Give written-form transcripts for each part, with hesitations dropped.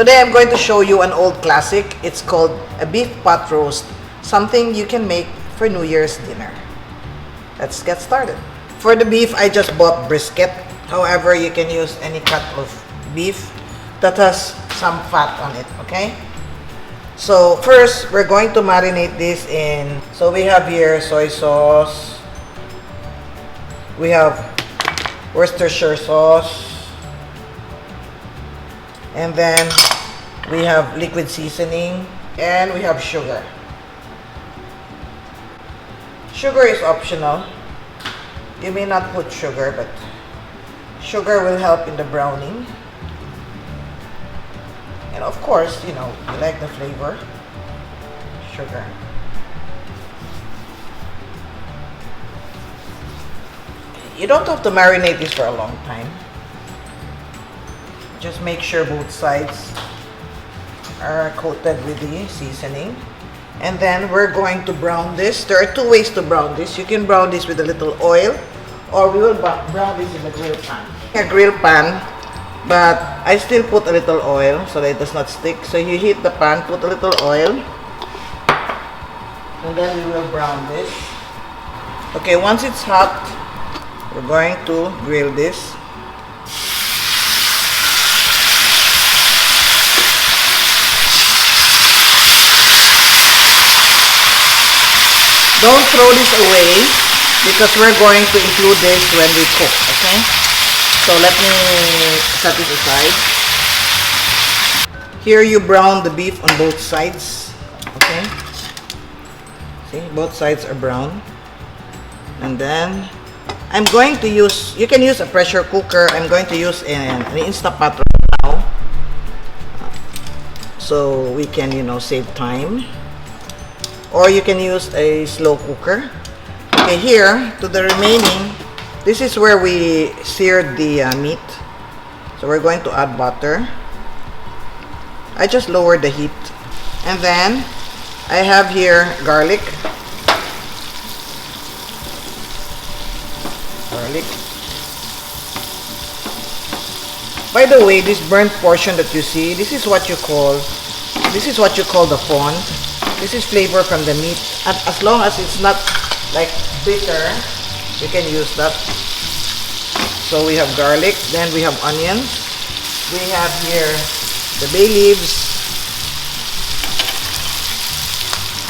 Today I'm going to show you an old classic. It's called a beef pot roast, something you can make for New Year's dinner. Let's get started. For the beef, I just bought brisket. However, you can use any cut of beef that has some fat on it, okay? So first, we're going to marinate this in, so we have here soy sauce, we have Worcestershire sauce, and then we have liquid seasoning, and we have sugar. Sugar is optional. You may not put sugar, but sugar will help in the browning. And of course, you know, you like the flavor, sugar. You don't have to marinate this for a long time. Just make sure both sides are coated with the seasoning. And then we're going to brown this. There are two ways to brown this. You can brown this with a little oil, or we will brown this in a grill pan. A grill pan, but I still put a little oil so that it does not stick. So you heat the pan, put a little oil, and then we will brown this. Okay, once it's hot, we're going to grill this. Don't throw this away because we're going to include this when we cook, okay? So let me set this aside. Here you brown the beef on both sides, okay? See, both sides are brown. And then I'm going to use, you can use a pressure cooker. I'm going to use an Instapot right now. So we can, you know, save time. Or you can use a slow cooker. Okay, here, to the remaining, this is where we seared the meat. So we're going to add butter. I just lowered the heat. And then, I have here garlic. Garlic. By the way, this burnt portion that you see, this is what you call the fond. This is flavor from the meat, and as long as it's not like bitter, you can use that. So we have garlic, then we have onions, we have here the bay leaves,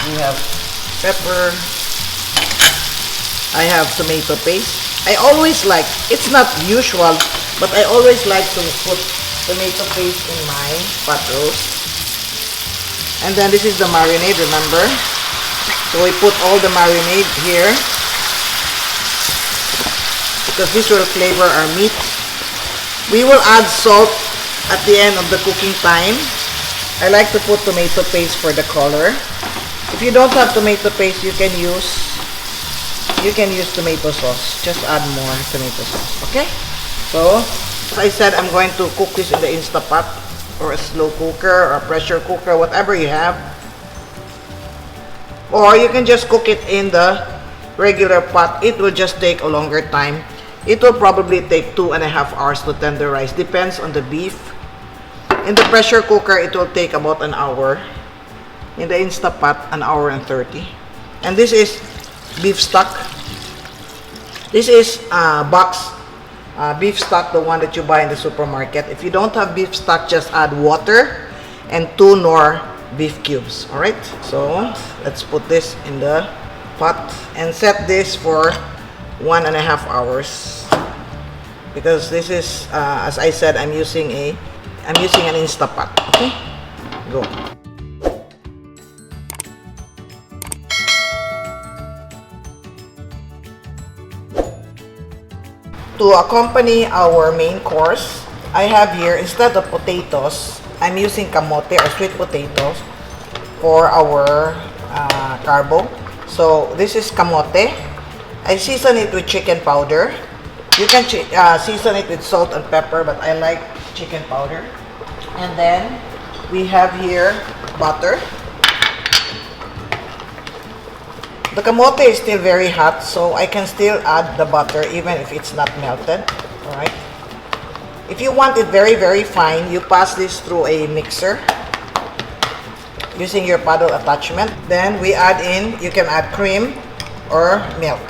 we have pepper, I have tomato paste. I always like, it's not usual, but I always like to put tomato paste in my pot roast. And then this is the marinade, remember? So we put all the marinade here because this will flavor our meat. We will add salt at the end of the cooking time. I like to put tomato paste for the color. If you don't have tomato paste, you can use tomato sauce. Just add more tomato sauce, okay? So, as I said, I'm going to cook this in the Instapot, or a slow cooker, or a pressure cooker, whatever you have. Or you can just cook it in the regular pot. It will just take a longer time. It will probably take 2.5 hours to tenderize. Depends on the beef. In the pressure cooker, it will take about an hour. In the Instapot, an hour and 30. And this is beef stock. This is box beef stock, the one that you buy in the supermarket. If you don't have beef stock, just add water and 2 Knorr beef cubes. Alright, so let's put this in the pot and set this for 1.5 hours, because this is as I said, I'm using an Instapot. Okay, go. To accompany our main course, I have here, instead of potatoes, I'm using camote or sweet potatoes for our carbo. So this is camote. I season it with chicken powder. You can season it with salt and pepper, but I like chicken powder. And then we have here butter. The camote is still very hot, so I can still add the butter even if it's not melted. Alright. If you want it very, very fine, you pass this through a mixer using your paddle attachment. Then we add in, you can add cream or milk.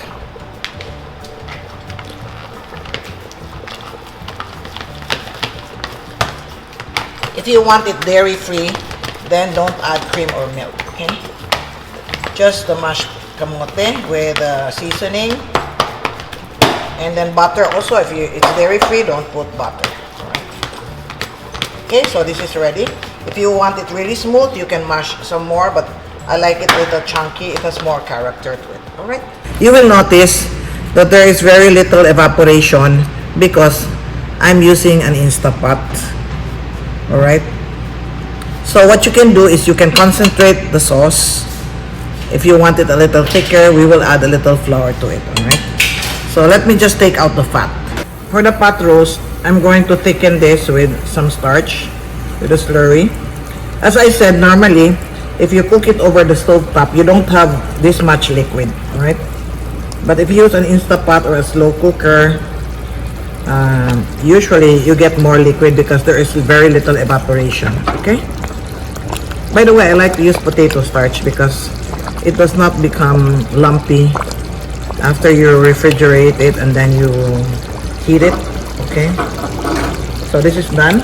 If you want it dairy-free, then don't add cream or milk, okay? Just the mashed camote with seasoning. And then butter also, if it's dairy-free, don't put butter. Alright. Okay, so this is ready. If you want it really smooth, you can mash some more, but I like it a little chunky. It has more character to it. Alright? You will notice that there is very little evaporation because I'm using an Instapot. Alright? So what you can do is you can concentrate the sauce. If you want it a little thicker, we will add a little flour to it. Alright? So let me just take out the fat. For the pot roast, I'm going to thicken this with some starch, with a slurry. As I said, normally, if you cook it over the stove top, you don't have this much liquid, alright? But if you use an Instapot or a slow cooker, usually you get more liquid because there is very little evaporation, okay? By the way, I like to use potato starch because it does not become lumpy after you refrigerate it and then you heat it, okay? So this is done.